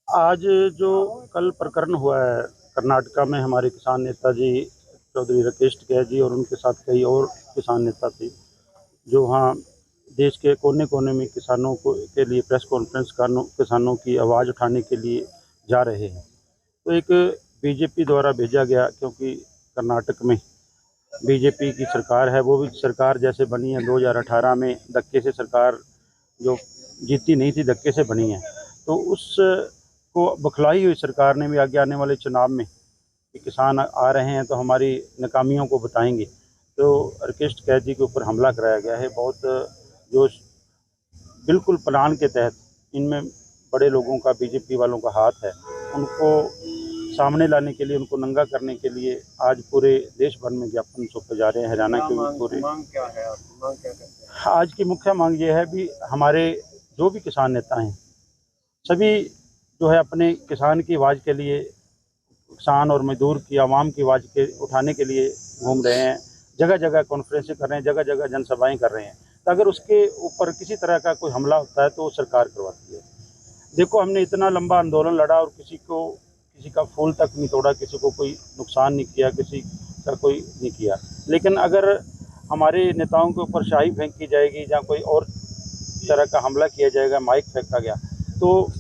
आज जो कल प्रकरण हुआ है कर्नाटका में, हमारे किसान नेता जी चौधरी राकेश टिकैत जी और उनके साथ कई और किसान नेता थे, जो वहाँ देश के कोने-कोने में किसानों को के लिए प्रेस कॉन्फ्रेंस किसानों की आवाज़ उठाने के लिए जा रहे हैं। तो एक बीजेपी द्वारा भेजा गया, क्योंकि कर्नाटक में बीजेपी की सरकार है, वो भी सरकार जैसे बनी है 2018 में धक्के से सरकार जो जीती नहीं थी, धक्के से बनी है। तो उसको बौखलाई हुई सरकार ने भी आगे आने वाले चुनाव में कि किसान आ रहे हैं तो हमारी नाकामियों को बताएँगे। तो राकेश टिकैत जी के ऊपर हमला कराया गया है। बहुत जो बिल्कुल प्लान के तहत इनमें बड़े लोगों का, बीजेपी वालों का हाथ है। उनको सामने लाने के लिए, उनको नंगा करने के लिए आज पूरे देश भर में ज्ञापन सौंपे जा रहे हैं। हरियाणा के भी पूरे मांग क्या है? आपकी मांग क्या करते हैं? आज की मुख्य मांग ये है भी हमारे जो भी किसान नेता हैं, सभी जो है अपने किसान की आवाज़ के लिए, किसान और मजदूर की, आवाम की आवाज़ के उठाने के लिए घूम रहे हैं। जगह-जगह कॉन्फ्रेंसें कर रहे हैं, जगह-जगह जनसभाएँ कर रहे हैं। तो अगर उसके ऊपर किसी तरह का कोई हमला होता है तो वो सरकार करवाती है। देखो, हमने इतना लंबा आंदोलन लड़ा और किसी का फूल तक नहीं तोड़ा, किसी को कोई नुकसान नहीं किया, किसी का कोई नहीं किया। लेकिन अगर हमारे नेताओं के ऊपर शाही फेंकी जाएगी या कोई और तरह का हमला किया जाएगा, माइक फेंका गया, तो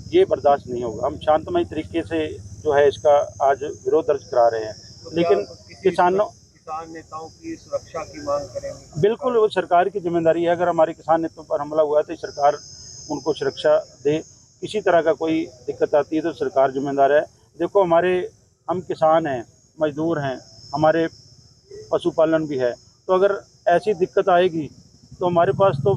ये बर्दाश्त नहीं होगा। हम शांतमय तरीके से जो है इसका आज विरोध दर्ज करा रहे हैं। तो लेकिन किसानों किसान नेताओं की सुरक्षा की मांग करेंगे? बिल्कुल वो सरकार की जिम्मेदारी है। अगर हमारे किसान नेताओं पर हमला हुआ है तो सरकार उनको सुरक्षा दे। किसी तरह का कोई दिक्कत आती है तो सरकार जिम्मेदार है। देखो, हम किसान हैं, मजदूर हैं, हमारे पशुपालन भी है। तो अगर ऐसी दिक्कत आएगी तो हमारे पास तो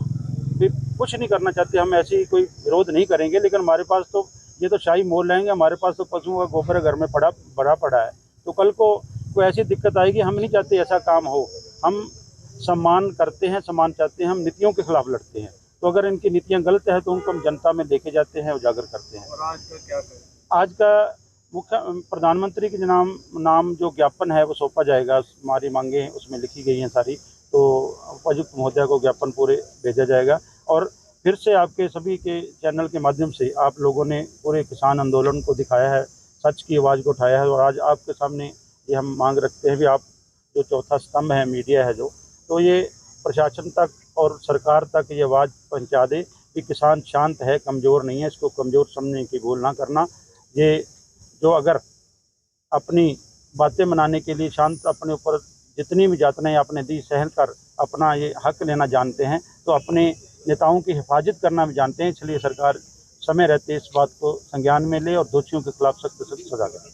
भी कुछ नहीं करना चाहते, हम ऐसी कोई विरोध नहीं करेंगे, लेकिन हमारे पास तो ये तो शाही मोल लेंगे। हमारे पास तो पशुओं का गोबर घर में भरा पड़ा है। तो कल को कोई ऐसी दिक्कत आएगी, हम नहीं चाहते ऐसा काम हो। हम सम्मान करते हैं, सम्मान चाहते हैं, हम नीतियों के खिलाफ लड़ते हैं। तो अगर इनकी नीतियाँ गलत है तो उनको हम जनता में लेके जाते हैं, उजागर करते हैं। और आज का क्या करें? आज का मुख्य प्रधानमंत्री के नाम जो ज्ञापन है वो सौंपा जाएगा। हमारी मांगें उसमें लिखी गई हैं सारी, तो उपायुक्त महोदया को ज्ञापन पूरे भेजा जाएगा। और फिर से आपके सभी के चैनल के माध्यम से आप लोगों ने पूरे किसान आंदोलन को दिखाया है, सच की आवाज़ को उठाया है। और आज आपके सामने ये हम मांग रखते हैं भी आप जो चौथा स्तंभ है, मीडिया है जो, तो ये प्रशासन तक और सरकार तक ये आवाज़ पहुँचा दे कि किसान शांत है, कमज़ोर नहीं है, इसको कमज़ोर समझने की भूल ना करना। ये जो अगर अपनी बातें मनाने के लिए शांत अपने ऊपर जितनी भी यातनाएँ आपने दी सहन कर अपना ये हक लेना जानते हैं, तो अपने नेताओं की हिफाजत करना भी जानते हैं। इसलिए सरकार समय रहते इस बात को संज्ञान में ले और दोषियों के खिलाफ सख्त से सख्त सज़ा करे।